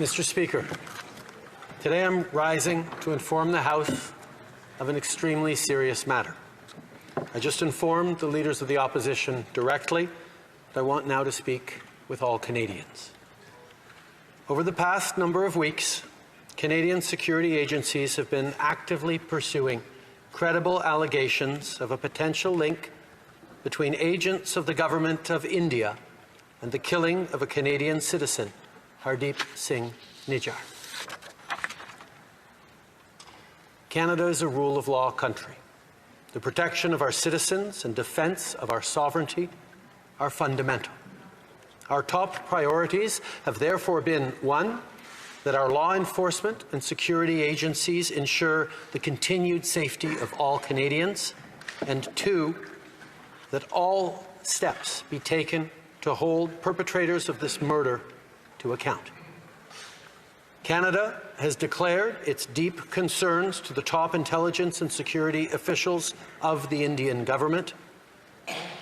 Mr. Speaker, today I'm rising to inform the House of an extremely serious matter. I just informed the leaders of the opposition directly, but I want now to speak with all Canadians. Over the past number of weeks, Canadian security agencies have been actively pursuing credible allegations of a potential link between agents of the Government of India and the killing of a Canadian citizen, Hardeep Singh Nijjar. Canada is a rule of law country. The protection of our citizens and defense of our sovereignty are fundamental. Our top priorities have therefore been, one, that our law enforcement and security agencies ensure the continued safety of all Canadians, and two, that all steps be taken to hold perpetrators of this murder to account. Canada has declared its deep concerns to the top intelligence and security officials of the Indian government.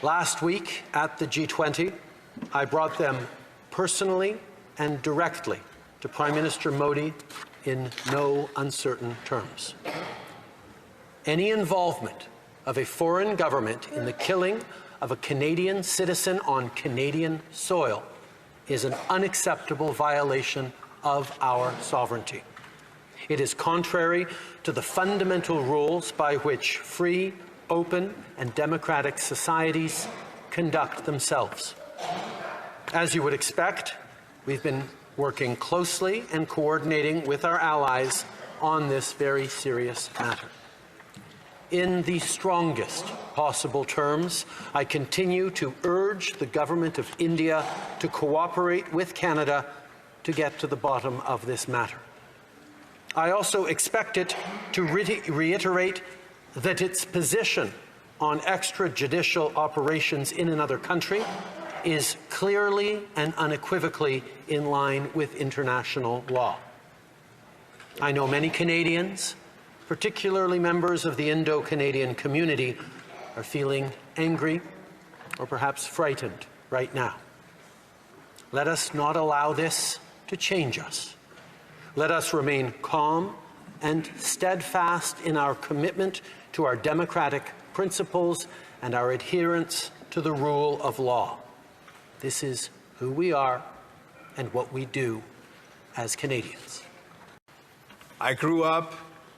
Last week at the G20, I brought them personally and directly to Prime Minister Modi in no uncertain terms. Any involvement of a foreign government in the killing of a Canadian citizen on Canadian soil is an unacceptable violation of our sovereignty. It is contrary to the fundamental rules by which free, open, and democratic societies conduct themselves. As you would expect, we've been working closely and coordinating with our allies on this very serious matter. In the strongest possible terms, I continue to urge the Government of India to cooperate with Canada to get to the bottom of this matter. I also expect it to reiterate that its position on extrajudicial operations in another country is clearly and unequivocally in line with international law. I know many Canadians, particularly members of the Indo-Canadian community, are feeling angry or perhaps frightened right now. Let us not allow this to change us. Let us remain calm and steadfast in our commitment to our democratic principles and our adherence to the rule of law. This is who we are and what we do as Canadians. I grew up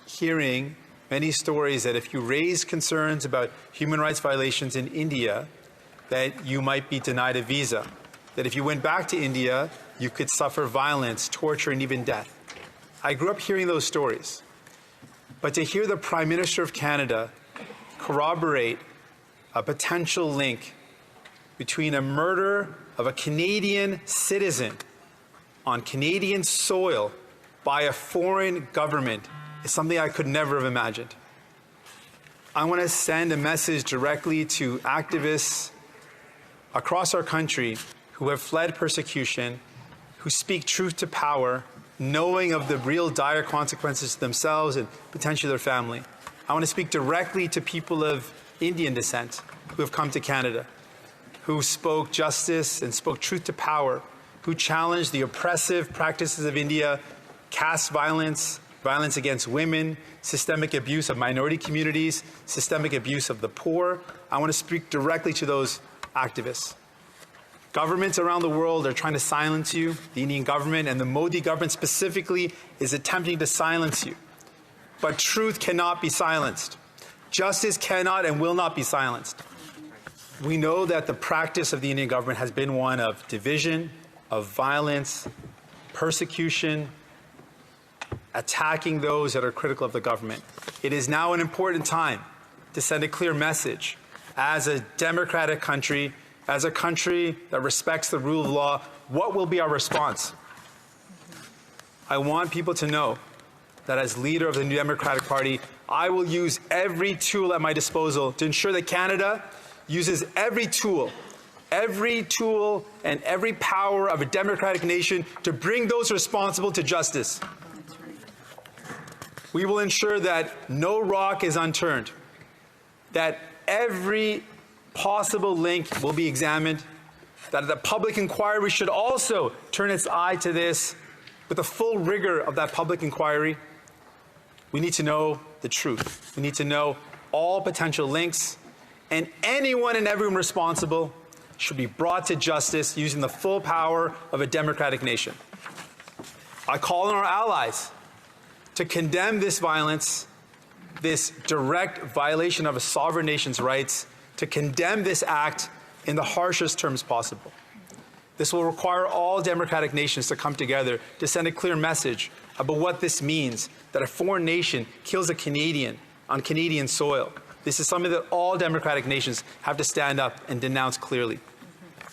hearing many stories that if you raise concerns about human rights violations in India, that you might be denied a visa. That if you went back to India, you could suffer violence, torture, and even death. I grew up hearing those stories. But to hear the Prime Minister of Canada corroborate a potential link between a murder of a Canadian citizen on Canadian soil by a foreign government is something I could never have imagined. I want to send a message directly to activists across our country who have fled persecution, who speak truth to power, knowing of the real dire consequences to themselves and potentially their family. I want to speak directly to people of Indian descent who have come to Canada, who spoke justice and spoke truth to power, who challenged the oppressive practices of India, caste violence, violence against women, systemic abuse of minority communities, systemic abuse of the poor. I want to speak directly to those activists. Governments around the world are trying to silence you. The Indian government and the Modi government specifically is attempting to silence you. But truth cannot be silenced. Justice cannot and will not be silenced. We know that the practice of the Indian government has been one of division, of violence, persecution, attacking those that are critical of the government. It is now an important time to send a clear message. As a democratic country, as a country that respects the rule of law, what will be our response? I want people to know that as leader of the New Democratic Party, I will use every tool at my disposal to ensure that Canada uses every tool and every power of a democratic nation to bring those responsible to justice. We will ensure that no rock is unturned, that every possible link will be examined, that the public inquiry should also turn its eye to this, with the full rigor of that public inquiry, we need to know the truth. We need to know all potential links, and anyone and everyone responsible should be brought to justice using the full power of a democratic nation. I call on our allies to condemn this violence, this direct violation of a sovereign nation's rights, to condemn this act in the harshest terms possible. This will require all democratic nations to come together to send a clear message about what this means, that a foreign nation kills a Canadian on Canadian soil. This is something that all democratic nations have to stand up and denounce clearly.